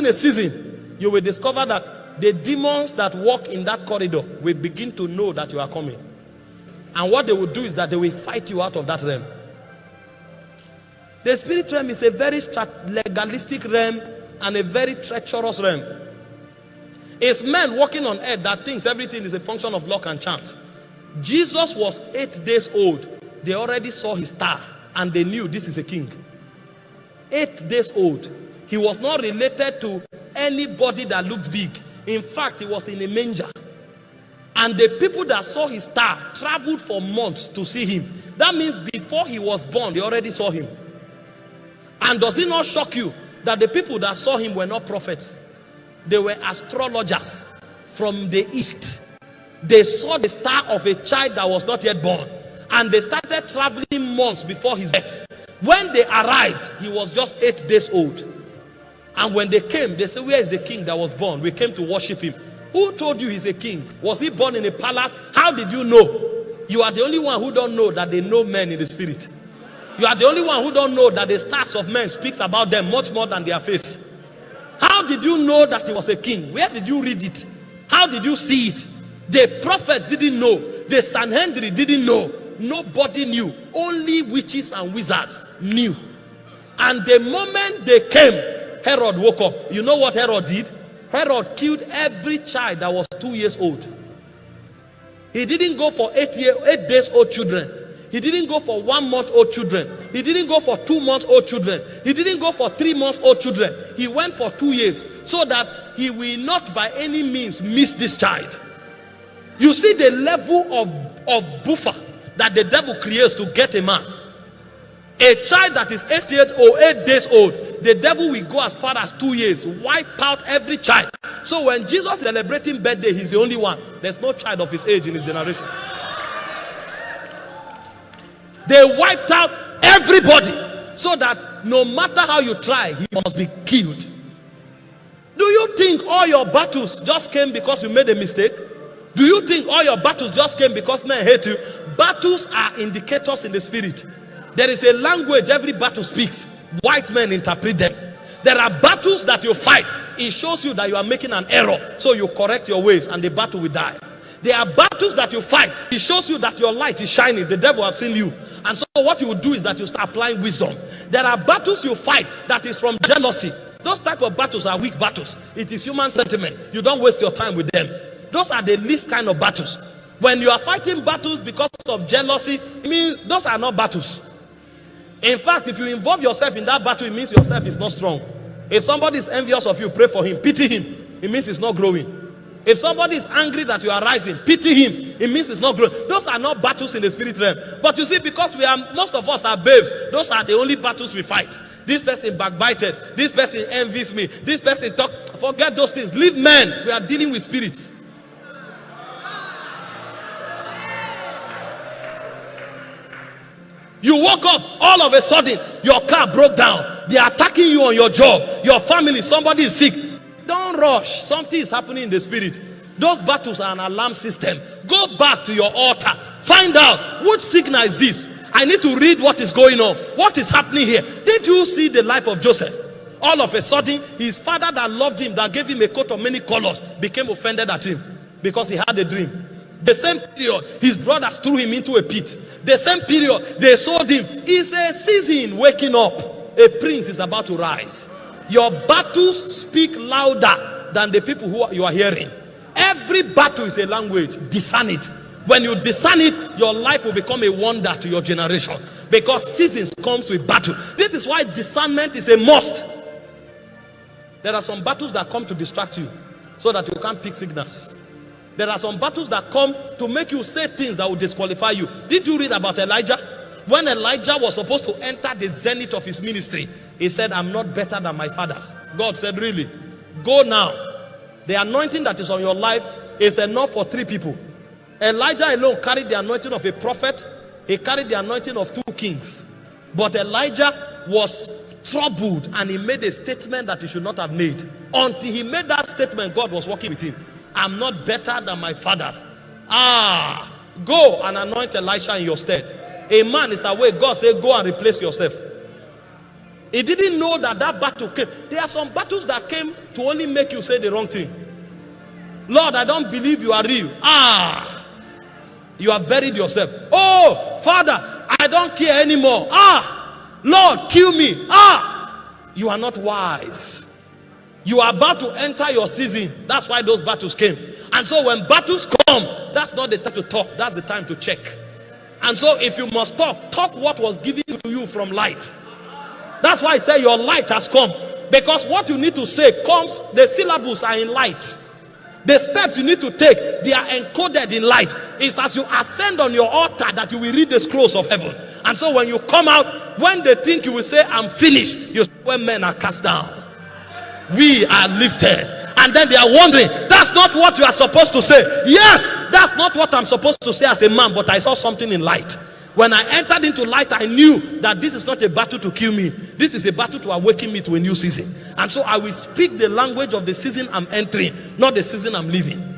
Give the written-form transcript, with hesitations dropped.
a season, you will discover that the demons that walk in that corridor will begin to know that you are coming. And what they will do is that they will fight you out of that realm. The spirit realm is a very legalistic realm and a very treacherous realm. It's men walking on earth that thinks everything is a function of luck and chance. Jesus was 8 days old. They already saw his star and they knew this is a king. 8 days old. He was not related to anybody that looked big. In fact, he was in a manger. And the people that saw his star traveled for months to see him. That means before he was born, they already saw him. And does it not shock you that the people that saw him were not prophets? They were astrologers from the east. They saw the star of a child that was not yet born. And they started traveling months before his death. When they arrived, he was just 8 days old. And when they came, they said, where is the king that was born? We came to worship him. Who told you he's a king? Was he born in a palace? How did you know? You are the only one who don't know that they know men in the spirit. You are the only one who don't know that the stars of men speaks about them much more than their face. How did you know that he was a king? Where did you read it? How did you see it? The prophets didn't know. The Sanhedrin didn't know. Nobody knew. Only witches and wizards knew. And the moment they came, Herod woke up. You know what Herod did? Herod killed every child that was 2 years old. He didn't go for 8 days old children. He didn't go for 1 month old children. He didn't go for 2 months old children. He didn't go for 3 months old children. He went for 2 years so that he will not by any means miss this child. You see the level of buffer that the devil creates to get a man. A child that is 8 days old, the devil will go as far as 2 years, wipe out every child. So when Jesus is celebrating birthday, he's the only one. There's no child of his age in his generation. They wiped out everybody so that no matter how you try, he must be killed. Do you think all your battles just came because you made a mistake? Do you think all your battles just came because men hate you? Battles are indicators in the spirit. There is a language every battle speaks. White men interpret them. There are battles that you fight. It shows you that you are making an error. So you correct your ways and the battle will die. There are battles that you fight. It shows you that your light is shining. The devil has seen you. And so what you will do is that you start applying wisdom. There are battles you fight that is from jealousy. Those type of battles are weak battles. It is human sentiment. You don't waste your time with them. Those are the least kind of battles. When you are fighting battles because of jealousy, it means those are not battles. In fact, if you involve yourself in that battle, it means yourself is not strong. If somebody is envious of you, pray for him, pity him. It means he's not growing. If somebody is angry that you are rising, pity him. It means it's not growing. Those are not battles in the spirit realm. But you see, because most of us are babes, those are the only battles we fight. This person backbited. This person envies me. This person talk. Forget those things. Leave men. We are dealing with spirits. You woke up, all of a sudden, your car broke down. They are attacking you on your job. Your family, somebody is sick. Don't rush. Something is happening in the spirit. Those battles are an alarm system. Go back to your altar. Find out which signal is this. I need to read what is going on. What is happening here? Did you see the life of Joseph? All of a sudden, his father that loved him, that gave him a coat of many colors, became offended at him because he had a dream. The same period, his brothers threw him into a pit. The same period, they sold him. It's a season waking up. A prince is about to rise. Your battles speak louder than the people who you are hearing. Every battle is a language. Discern it. When you discern it, your life will become a wonder to your generation. Because seasons comes with battle. This is why discernment is a must. There are some battles that come to distract you so that you can't pick signals. There are some battles that come to make you say things that will disqualify you. Did you read about Elijah? When Elijah was supposed to enter the zenith of his ministry, he said, I'm not better than my fathers. God said, really? Go now. The anointing that is on your life is enough for 3 people. Elijah alone carried the anointing of a prophet. He carried the anointing of 2 kings. But Elijah was troubled and he made a statement that he should not have made. Until he made that statement, God was working with him. I'm not better than my fathers. Go and anoint Elisha in your stead. A man is away. God said, go and replace yourself. He didn't know that that battle came. There are some battles that came to only make you say the wrong thing. Lord, I don't believe you are real. You have buried yourself. Oh, Father, I don't care anymore. Lord, kill me. You are not wise. You are about to enter your season. That's why those battles came. And so when battles come, that's not the time to talk. That's the time to check. And so if you must talk what was given to you from light. That's why I say your light has come. Because what you need to say comes, the syllables are in light. The steps you need to take, they are encoded in light. It's as you ascend on your altar that you will read the scrolls of heaven. And so when you come out, when they think you will say, I'm finished, you say, when men are cast down, we are lifted. And then they are wondering, that's not what you are supposed to say. Yes, that's not what I'm supposed to say as a man, but I saw something in light. When I entered into light, I knew that this is not a battle to kill me. This is a battle to awaken me to a new season. And so I will speak the language of the season I'm entering, not the season I'm leaving.